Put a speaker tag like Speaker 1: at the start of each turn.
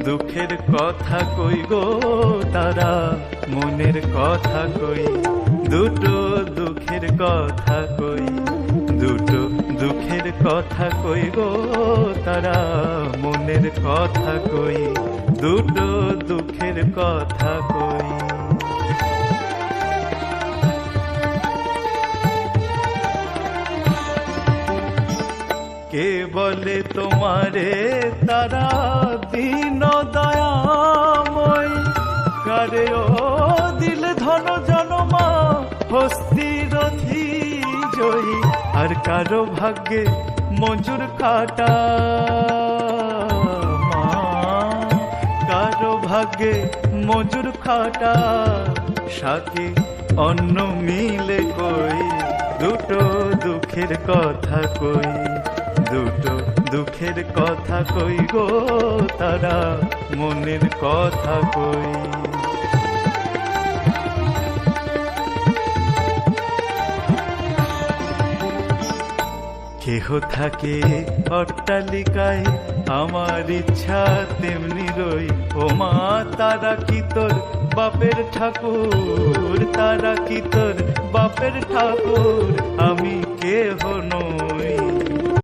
Speaker 1: দুঃখের কথা কই গো তারা মনের কথা কই, দুটো দুঃখের কথা কই, দুটো দুঃখের কথা কই গো তারা মনের কথা কই, দুটো দুঃখের কথা কই। কে বলে তোমারে তারা দীন দয়াময়, কারে ও দিল ধন জনমা হস্তির জয়ী, আর কারো ভাগ্যে মজুর খাটা মা, কারো ভাগ্যে মজুর খাটা, সাথে অন্ন মিলে কই, দুটো দুঃখের কথা কই, দুটো দুঃখের কথা কই গো তারা মনের কথা কই। কেহ থাকে অট্টালিকায় আমার ইচ্ছা তেমনি রই, ও মা তারা কি তোর বাপের ঠাকুর, তারা কি তোর বাপের ঠাকুর, আমি কেহ নই।